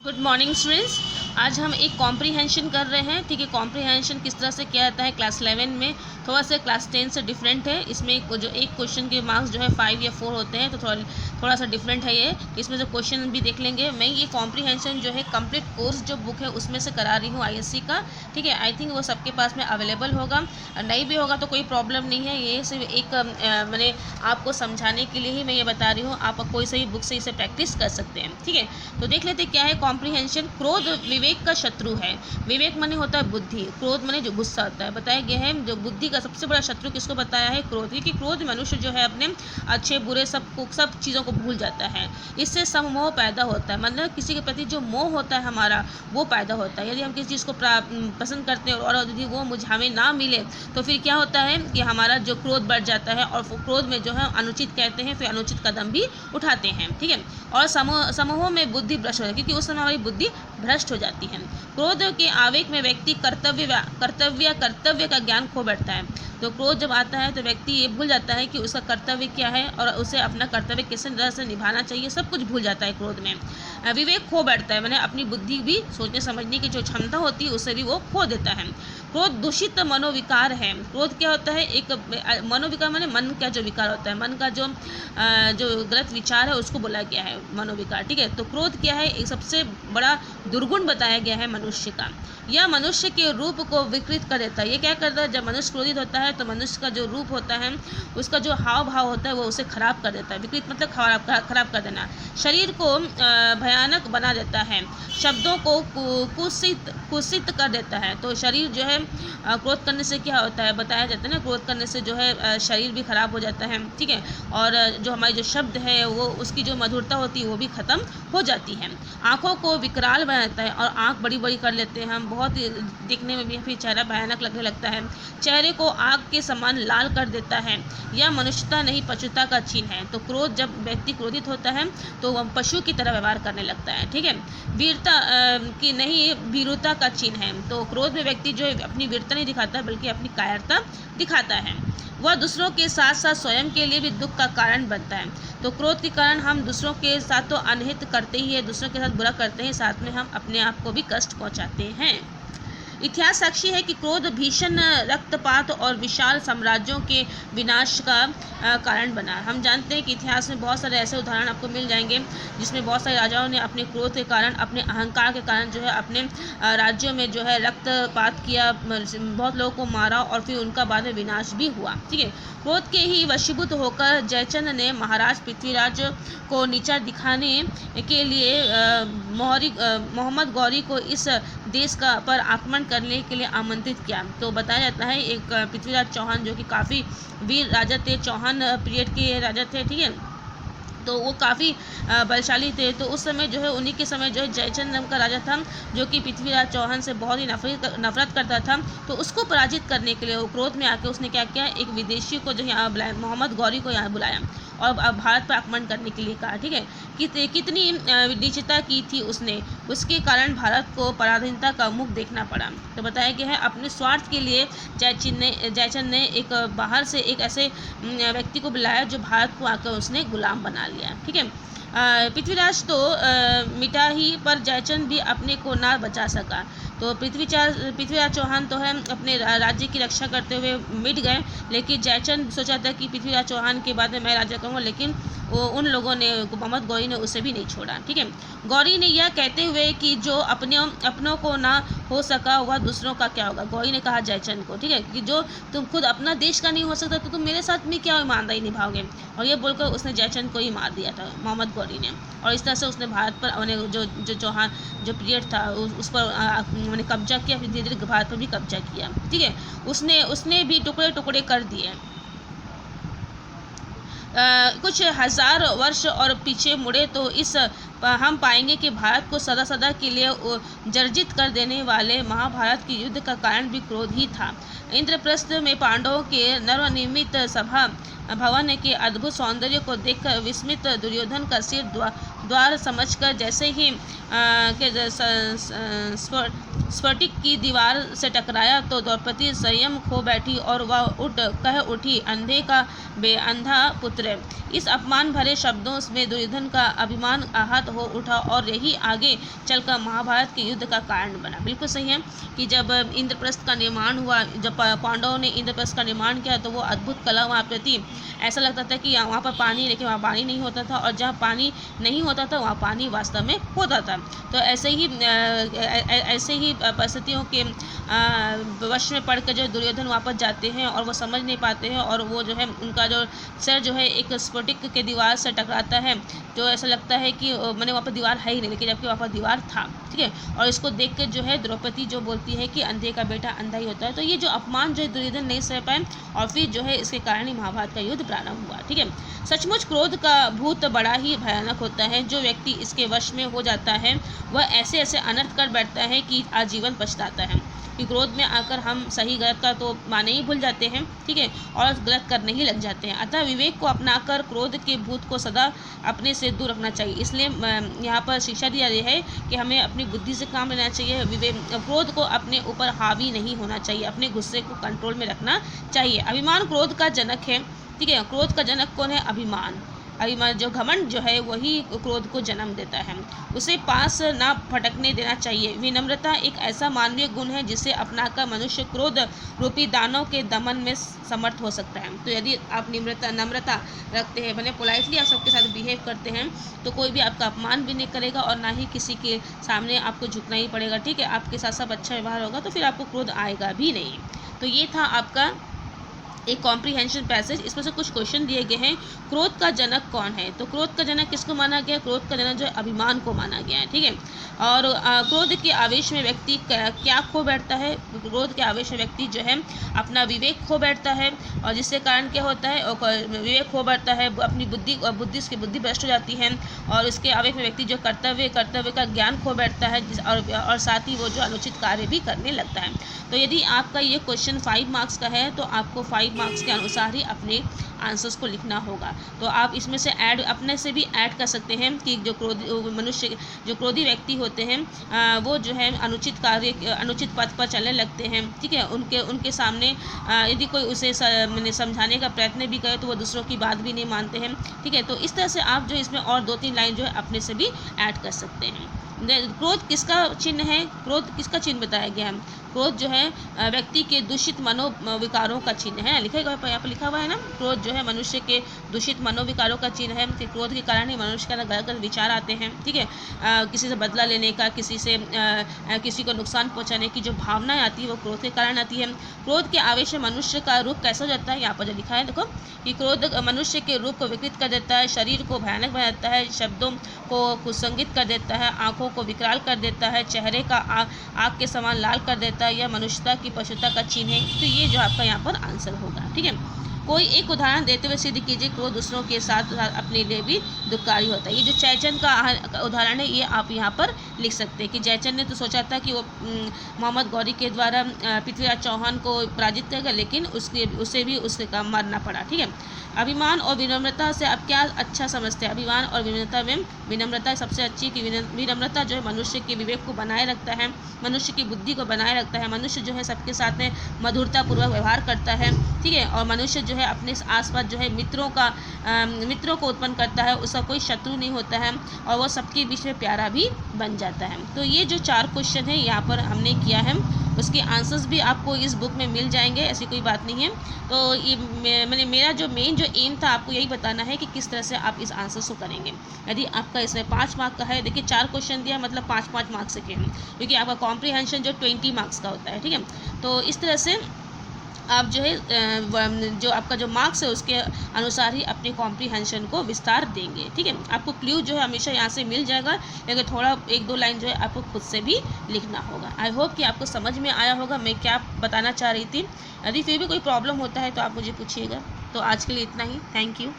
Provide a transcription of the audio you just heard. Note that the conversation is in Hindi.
Good morning students. आज हम एक कॉम्प्रीहेंशन कर रहे हैं। ठीक है, कॉम्प्रीहेंशन किस तरह से किया जाता है क्लास 11 में, थोड़ा सा क्लास 10 से डिफरेंट है। इसमें जो एक क्वेश्चन के मार्क्स जो है 5 या 4 होते हैं, तो थोड़ा सा डिफरेंट है ये। इसमें जो क्वेश्चन भी देख लेंगे। मैं ये कॉम्प्रीहेंशन जो है कंप्लीट कोर्स जो बुक है उसमें से करा रही हूँ ISC का। ठीक है, आई थिंक वो सबके पास में अवेलेबल होगा, नहीं भी होगा तो कोई प्रॉब्लम नहीं है। ये सिर्फ एक मैंने आपको समझाने के लिए ही मैं ये बता रही हूँ। आप कोई सी बुक से इसे प्रैक्टिस कर सकते हैं। ठीक है, तो देख लेते क्या है कॉम्प्रीहेंशन। क्रोध विवेक का शत्रु है। विवेक माने होता है बुद्धि, क्रोध माने जो गुस्सा होता है। बताया गया है जो बुद्धि का सबसे बड़ा शत्रु किसको बताया है, क्रोध। क्योंकि क्रोध मनुष्य जो है अपने अच्छे बुरे सब चीज़ों को भूल जाता है। इससे सममोह पैदा होता है, मतलब किसी के प्रति जो मोह होता है हमारा वो पैदा होता है। यदि हम किसी चीज़ को पसंद करते हैं और यदि वो हमें ना मिले तो फिर क्या होता है कि हमारा जो क्रोध बढ़ जाता है, और क्रोध में जो है अनुचित कहते हैं, फिर अनुचित कदम भी उठाते हैं। ठीक है, और समूह में बुद्धि भ्रष्ट हो जाती है, क्योंकि उस समय हमारी बुद्धि भ्रष्ट हो जाती है। क्रोध के आवेग में व्यक्ति कर्तव्य का ज्ञान खो बैठता है। तो क्रोध जब आता है तो व्यक्ति ये भूल जाता है कि उसका कर्तव्य क्या है और उसे अपना कर्तव्य किस तरह से निभाना चाहिए, सब कुछ भूल जाता है क्रोध में। विवेक खो बैठता है, मैंने अपनी बुद्धि भी सोचने समझने की जो क्षमता होती है उसे भी वो खो देता है। क्रोध दूषित मनोविकार है। क्रोध क्या होता है, एक मनोविकार माने मन का जो विकार होता है, मन का जो गलत विचार है उसको बोला गया है मनोविकार। ठीक है, तो क्रोध क्या है, एक सबसे बड़ा दुर्गुण बताया गया है मनुष्य का। यह मनुष्य के रूप को विकृत कर देता है। ये क्या करता है, जब मनुष्य क्रोधित होता है तो मनुष्य का जो रूप होता है, उसका जो हाव भाव होता है वो उसे खराब कर देता है। विकृत मतलब खराब कर देना। शरीर को भयानक बना देता है। शब्दों को कुत्सित कर देता है। तो शरीर जो है क्रोध करने से क्या होता है, बताया जाता है ना, क्रोध करने से जो है शरीर भी खराब हो जाता है। ठीक है, और जो हमारे जो शब्द है वो उसकी जो मधुरता होती है वो भी ख़त्म हो जाती है। आँखों को विकराल बनाता है, और आँख बड़ी बड़ी कर लेते हैं हम, बहुत दिखने में भी फिर चेहरा भयानक लगने लगता है। चेहरे को आग के समान लाल कर देता है। यह मनुष्यता नहीं पशुता का चिन्ह है। तो क्रोध, जब व्यक्ति क्रोधित होता है तो वह पशु की तरह व्यवहार करने लगता है। ठीक है, वीरता की नहीं भीरुता का चिन्ह है। तो क्रोध में व्यक्ति जो है अपनी वीरता नहीं दिखाता बल्कि अपनी कायरता दिखाता है। वह दूसरों के साथ साथ स्वयं के लिए भी दुख का कारण बनता है। तो क्रोध के कारण हम दूसरों के साथ तो अनहित करते ही है, दूसरों के साथ बुरा करते हैं, साथ में हम अपने आप को भी कष्ट पहुंचाते हैं। इतिहास साक्षी है कि क्रोध भीषण रक्तपात और विशाल साम्राज्यों के विनाश का कारण बना। हम जानते हैं कि इतिहास में बहुत सारे ऐसे उदाहरण आपको मिल जाएंगे जिसमें बहुत सारे राजाओं ने अपने क्रोध के कारण, अपने अहंकार के कारण जो है अपने राज्यों में जो है रक्तपात किया, बहुत लोगों को मारा, और फिर उनका बाद में विनाश भी हुआ। ठीक है, क्रोध के ही वशीभूत होकर जयचंद ने महाराज पृथ्वीराज को नीचा दिखाने के लिए मोहम्मद गौरी को इस देश का पर आक्रमण करने के लिए आमंत्रित किया। तो बताया जाता है एक पृथ्वीराज चौहान जो कि काफ़ी वीर राजा थे, चौहान पीरियड के राजा थे। ठीक है, तो वो काफ़ी बलशाली थे। तो उस समय जो है उन्हीं के समय जो है जयचंद नाम का राजा था जो कि पृथ्वीराज चौहान से बहुत ही नफरत करता था। तो उसको पराजित करने के लिए वो क्रोध में आके उसने क्या किया, एक विदेशी को जो यहाँ बुलाया, मोहम्मद गौरी को यहाँ बुलाया और भारत पर आक्रमण करने के लिए कहा। ठीक है, कितनी नीचता की थी उसने, उसके कारण भारत को पराधीनता का मुख देखना पड़ा। तो बताया गया है अपने स्वार्थ के लिए जयचंद ने एक बाहर से एक ऐसे व्यक्ति को बुलाया जो भारत को आकर उसने गुलाम बना लिया। ठीक है, पृथ्वीराज तो मिटा ही, पर जयचंद भी अपने को ना बचा सका। तो पृथ्वीराज चौहान तो है अपने राज्य की रक्षा करते हुए मिट गए, लेकिन जयचंद सोचा था कि पृथ्वीराज चौहान के बाद में मैं राज्य करूँगा, लेकिन वो उन लोगों ने, मोहम्मद गौरी ने उसे भी नहीं छोड़ा। ठीक है, गौरी ने यह कहते हुए कि जो अपनों को ना हो सका वह दूसरों का क्या होगा, गौरी ने कहा जयचंद को। ठीक है, कि जो तुम खुद अपना देश का नहीं हो सकता तो तुम मेरे साथ में क्या ईमानदारी निभाओगे। और ये बोलकर उसने जयचंद को ही मार दिया था मोहम्मद गौरी ने, और इस तरह से उसने भारत पर जो चौहान जो पीरियड था उस पर मैंने कब्जा किया, फिर धीरे धीरे भारत पर भी कब्जा किया। ठीक है, उसने भी टुकड़े टुकड़े कर दिए। कुछ हजार वर्ष और पीछे मुड़े तो हम पाएंगे कि भारत को सदा सदा के लिए जर्जित कर देने वाले महाभारत के युद्ध का कारण भी क्रोध ही था। इंद्रप्रस्थ में पांडवों के नवनिर्मित सभा भवन के अद्भुत सौंदर्य को देखकर विस्मित दुर्योधन का सिर द्वार समझकर जैसे ही स्फटिक की दीवार से टकराया तो द्रौपदी संयम खो बैठी और वह कह उठी, अंधे का बेअंधा पुत्र। इस अपमान भरे शब्दों में दुर्योधन का अभिमान आहत हो उठा और यही आगे चलकर महाभारत के युद्ध का कारण बना। बिल्कुल सही है कि जब इंद्रप्रस्थ का निर्माण हुआ, जब पांडवों ने इंद्रप्रस्थ का निर्माण किया तो वो अद्भुत कला वहाँ पर थी। ऐसा लगता था कि वहाँ पर पानी, लेकिन वहाँ पानी नहीं होता था, और जहाँ पानी नहीं होता था वहाँ पानी वास्तव में होता था। तो ऐसे ही परिस्थितियों के वश में पढ़कर जो दुर्योधन वापस जाते हैं और वो समझ नहीं पाते हैं, और वो जो है उनका जो सिर जो है एक स्फटिक के दीवार से टकराता है, जो ऐसा लगता है कि मैंने वहाँ पर दीवार है ही नहीं, लेकिन जबकि वहाँ पर दीवार था। ठीक है, और इसको देख कर जो है द्रौपदी जो बोलती है कि अंधे का बेटा अंधा ही होता है। तो ये जो अपमान जो है दुर्योधन नहीं सह पाए, और फिर जो है इसके कारण ही महाभारत का युद्ध प्रारंभ हुआ। ठीक है, सचमुच क्रोध का भूत बड़ा ही भयानक होता है। जो व्यक्ति इसके वश में हो जाता है वह ऐसे ऐसे अनर्थ कर बैठता है कि आजीवन पछताता है। कि क्रोध में आकर हम सही गलत का तो माने ही भूल जाते हैं, ठीक है, और गलत करने ही लग जाते हैं। अतः विवेक को अपनाकर क्रोध के भूत को सदा अपने से दूर रखना चाहिए। इसलिए यहाँ पर शिक्षा दी जा रही है कि हमें अपनी बुद्धि से काम लेना चाहिए। क्रोध को अपने ऊपर हावी नहीं होना चाहिए, अपने गुस्से को कंट्रोल में रखना चाहिए। अभिमान क्रोध का जनक है। ठीक है, क्रोध का जनक कौन है? अभिमान। अभिमान जो घमंड जो है वही क्रोध को जन्म देता है। उसे पास ना फटकने देना चाहिए। विनम्रता एक ऐसा मानवीय गुण है जिसे अपनाकर मनुष्य क्रोध रूपी दानों के दमन में समर्थ हो सकता है। तो यदि आप नम्रता रखते हैं, मैंने पोलाइटली आप सबके साथ बिहेव करते हैं, तो कोई भी आपका अपमान भी नहीं करेगा और ना ही किसी के सामने आपको झुकना ही पड़ेगा। ठीक है, आपके साथ सब अच्छा व्यवहार होगा तो फिर आपको क्रोध आएगा भी नहीं। तो ये था आपका एक कॉम्प्रीहेंशन पैसेज। इसमें से कुछ क्वेश्चन दिए गए हैं। क्रोध का जनक कौन है? तो क्रोध का जनक किसको माना गया? क्रोध का जनक जो है अभिमान को माना गया है। ठीक है, और क्रोध के आवेश में व्यक्ति क्या खो बैठता है? क्रोध के आवेश में व्यक्ति जो है अपना विवेक खो बैठता है, और जिसके कारण क्या होता है? विवेक खो बैठता है, अपनी बुद्धि भ्रष्ट हो जाती है, और इसके आवेश में व्यक्ति जो कर्तव्य का ज्ञान खो बैठता है, और साथ ही वो जो अनुचित कार्य भी करने लगता है। तो यदि आपका ये क्वेश्चन 5 मार्क्स का है तो आपको 5 मार्क्स के अनुसार ही अपने आंसर्स को लिखना होगा। तो आप इसमें से अपने से भी ऐड कर सकते हैं कि जो क्रोधी व्यक्ति होते हैं वो जो है अनुचित पथ पर चलने लगते हैं। ठीक है, उनके सामने यदि कोई उसे समझाने का प्रयत्न भी करे तो वो दूसरों की बात भी नहीं मानते हैं। ठीक है, तो इस तरह से आप जो इसमें और 2-3 लाइन जो है अपने से भी ऐड कर सकते हैं। क्रोध किसका चिन्ह है? क्रोध किसका चिन्ह बताया गया है? क्रोध जो है व्यक्ति के दूषित मनोविकारों का चिन्ह है। लिखेगा यहाँ पर लिखा हुआ है ना, क्रोध जो है मनुष्य के दूषित मनोविकारों का चिन्ह है। कि क्रोध के कारण ही मनुष्य के अंदर गलत विचार आते हैं। ठीक है, किसी से बदला लेने का, किसी को नुकसान पहुंचाने की जो भावनाएं आती है वो क्रोध के कारण आती है। क्रोध के आवेश में मनुष्य का रूप कैसा हो जाता है? यहाँ पर जो लिखा है देखो कि क्रोध मनुष्य के रूप को विकृत कर देता है, शरीर को भयानक बना देता है, शब्दों को कुसंगित कर देता है, आँखों को विकराल कर देता है, चेहरे का आग के समान लाल कर देता है। यह मनुष्यता की पशुता का चिन्ह है। तो ये जो आपका यहाँ पर आंसर होगा। ठीक है, कोई एक उदाहरण देते हुए सिद्ध कीजिए क्रोध दूसरों के साथ अपने लिए भी दुखकारी होता है। ये जो जयचंद का उदाहरण है ये आप यहाँ पर लिख सकते हैं कि जयचंद ने तो सोचा था कि वो मोहम्मद गौरी के द्वारा पृथ्वीराज चौहान को पराजित करेगा, लेकिन उसे भी उसके काम मारना पड़ा। ठीक है, अभिमान और विनम्रता से आप क्या अच्छा समझते हैं? अभिमान और विनम्रता में विनम्रता सबसे अच्छी कि विनम्रता जो है मनुष्य के विवेक को बनाए रखता है, मनुष्य की बुद्धि को बनाए रखता है। मनुष्य जो है सबके साथ में मधुरतापूर्वक व्यवहार करता है। ठीक है, और मनुष्य जो है अपने आसपास जो है मित्रों को उत्पन्न करता है, उसका कोई शत्रु नहीं होता है, और वो सबके बीच में प्यारा भी बन जाता है। तो ये जो 4 क्वेश्चन है यहाँ पर हमने किया है, उसके आंसर्स भी आपको इस बुक में मिल जाएंगे, ऐसी कोई बात नहीं है। तो ये मेरा जो मेन जो एम था आपको यही बताना है कि किस तरह से आप इस आंसर्स को करेंगे। यदि आपका इसमें 5 मार्क का है, देखिए 4 क्वेश्चन दिया मतलब 5-5 मार्क्स के हैं, क्योंकि आपका कॉम्प्रीहेंशन जो 20 मार्क्स का होता है। ठीक है, तो इस तरह से आप जो है जो आपका जो मार्क्स है उसके अनुसार ही अपने कॉम्प्रीहेंशन को विस्तार देंगे। ठीक है, आपको क्लू जो है हमेशा यहाँ से मिल जाएगा, लेकिन थोड़ा 1-2 लाइन जो है आपको खुद से भी लिखना होगा। आई होप कि आपको समझ में आया होगा मैं क्या बताना चाह रही थी। यदि फिर भी कोई प्रॉब्लम होता है तो आप मुझे पूछिएगा। तो आज के लिए इतना ही। Thank you.